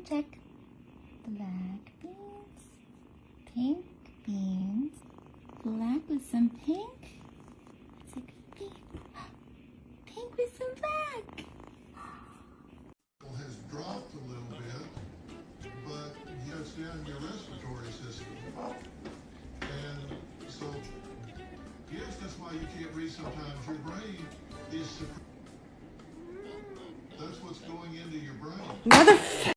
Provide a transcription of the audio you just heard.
check. Black beans, pink beans, black with some pink. Is it gonna be pink with some black? Has dropped a little bit, but it's down your respiratory system. And so, yes, that's why you can't read sometimes. Your brain is, that's what's going into your brain.